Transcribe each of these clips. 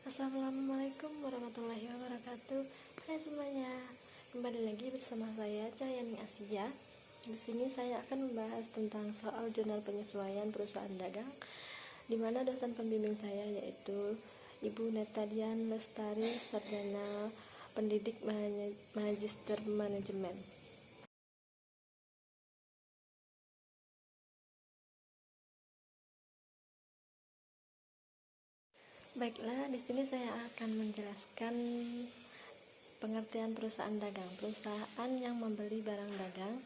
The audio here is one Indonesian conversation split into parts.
Assalamualaikum warahmatullahi wabarakatuh. Hai semuanya, kembali lagi bersama saya Cahyani Asia. Di sini saya akan membahas tentang soal jurnal penyesuaian perusahaan dagang, di mana dosen pembimbing saya yaitu Ibu Netadian Lestari, Sarjana Pendidik Magister Manajemen. Baiklah, di sini saya akan menjelaskan pengertian perusahaan dagang. Perusahaan yang membeli barang dagang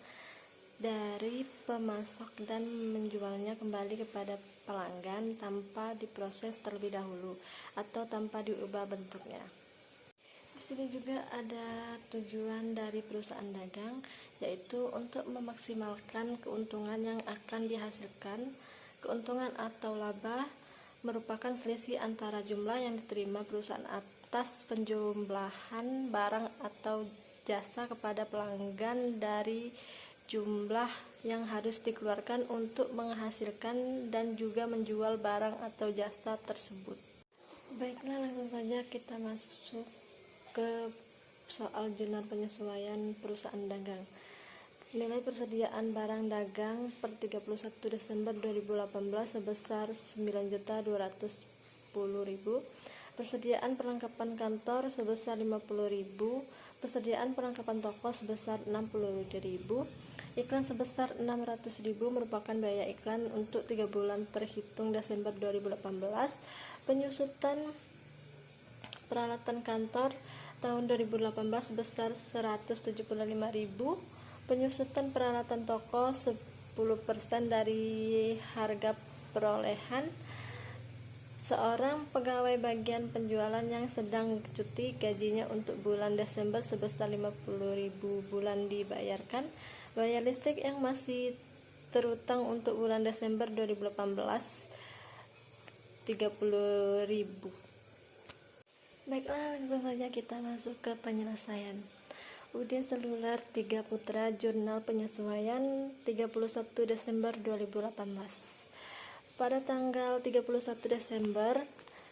dari pemasok dan menjualnya kembali kepada pelanggan tanpa diproses terlebih dahulu atau tanpa diubah bentuknya. Di sini juga ada tujuan dari perusahaan dagang, yaitu untuk memaksimalkan keuntungan yang akan dihasilkan. Keuntungan atau laba merupakan selisih antara jumlah yang diterima perusahaan atas penjumlahan barang atau jasa kepada pelanggan dari jumlah yang harus dikeluarkan untuk menghasilkan dan juga menjual barang atau jasa tersebut. Baiklah, langsung saja kita masuk ke soal jurnal penyesuaian perusahaan dagang. Nilai persediaan barang dagang per 31 Desember 2018 sebesar 9.210.000, persediaan perlengkapan kantor sebesar 50.000, persediaan perlengkapan toko sebesar 60.000, iklan sebesar 600.000 merupakan biaya iklan untuk 3 bulan terhitung Desember 2018, penyusutan peralatan kantor tahun 2018 sebesar 175.000, penyusutan peralatan toko 10% dari harga perolehan. Seorang pegawai bagian penjualan yang sedang cuti, gajinya untuk bulan Desember sebesar 50.000 bulan dibayarkan. Biaya listrik yang masih terutang untuk bulan Desember 2018 30.000. Baiklah, langsung saja kita masuk ke penyelesaian. Udin Seluler 3 Putra, Jurnal Penyesuaian 31 Desember 2018. Pada tanggal 31 Desember,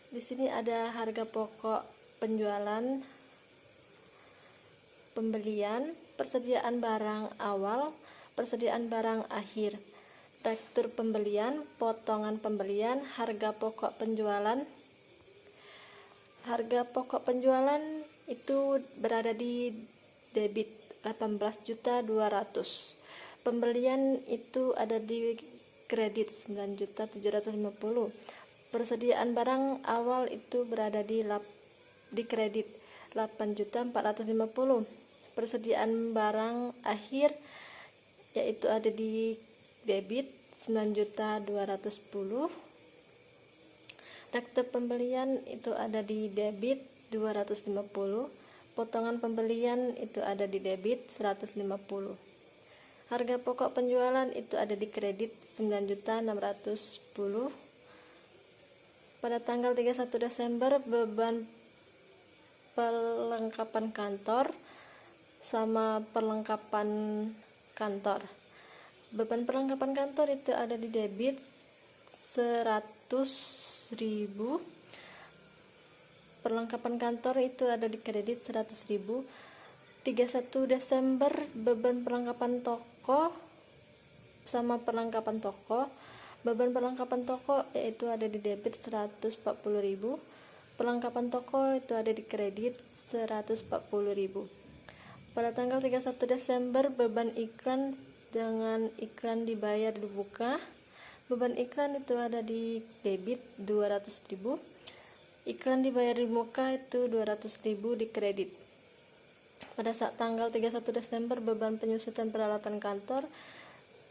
di sini ada harga pokok penjualan, pembelian, persediaan barang awal, persediaan barang akhir, rektur pembelian, potongan pembelian, harga pokok penjualan. Harga pokok penjualan itu berada di debit 18.200.000. Pembelian itu ada di kredit 9.750.000. Persediaan barang awal itu berada di kredit 8.450.000. Persediaan barang akhir yaitu ada di debit 9.210.000. Rektur pembelian itu ada di debit 250. Potongan pembelian itu ada di debit 150. Harga pokok penjualan itu ada di kredit 9.610. Pada tanggal 31 Desember, beban perlengkapan kantor sama perlengkapan kantor. Beban perlengkapan kantor itu ada di debit 100.000. Perlengkapan kantor itu ada di kredit 100.000. 31 Desember, beban perlengkapan toko sama perlengkapan toko. Beban perlengkapan toko yaitu ada di debit 140.000. Perlengkapan toko itu ada di kredit 140.000. Pada tanggal 31 Desember, beban iklan dengan iklan dibayar dibuka. Beban iklan itu ada di debit 200.000. Iklan dibayar di muka itu 200.000 di kredit. Pada saat tanggal 31 Desember, beban penyusutan peralatan kantor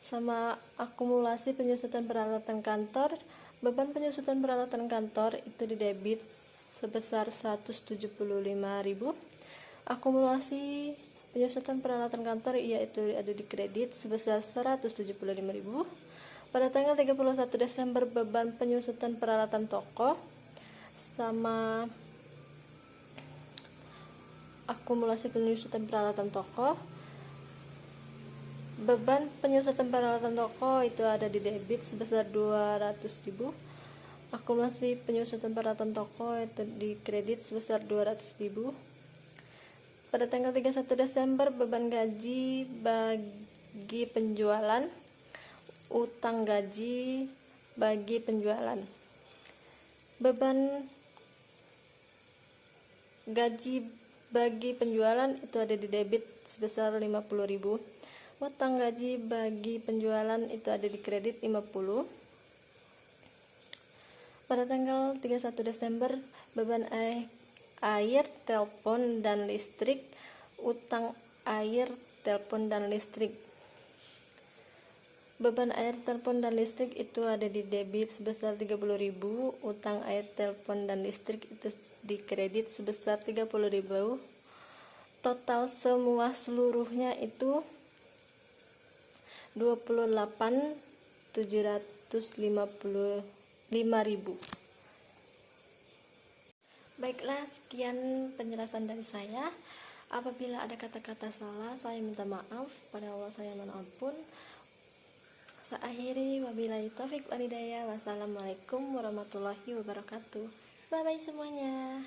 sama akumulasi penyusutan peralatan kantor. Beban penyusutan peralatan kantor itu di debit sebesar 175.000. Akumulasi penyusutan peralatan kantor yaitu ada di kredit sebesar 175.000. Pada tanggal 31 Desember, beban penyusutan peralatan toko sama akumulasi penyusutan peralatan toko. Beban penyusutan peralatan toko itu ada di debit sebesar 200.000. Akumulasi penyusutan peralatan toko itu dikredit sebesar 200.000. Pada tanggal 31 Desember, beban gaji bagi penjualan, utang gaji bagi penjualan. Beban gaji bagi penjualan itu ada di debit sebesar 50.000. Utang gaji bagi penjualan itu ada di kredit 50. Pada tanggal 31 Desember, beban air, telepon, dan listrik, utang air, telepon, dan listrik. Beban air, telepon, dan listrik itu ada di debit sebesar 30.000, utang air, telepon, dan listrik itu di kredit sebesar 30.000. Total semua seluruhnya itu 28.755.000. Baiklah, sekian penjelasan dari saya. Apabila ada kata-kata salah, saya minta maaf. Pada Allah saya mohon ampun. Saya akhiri, wabillahi taufik walhidayah. Wassalamualaikum warahmatullahi wabarakatuh. Bye bye semuanya.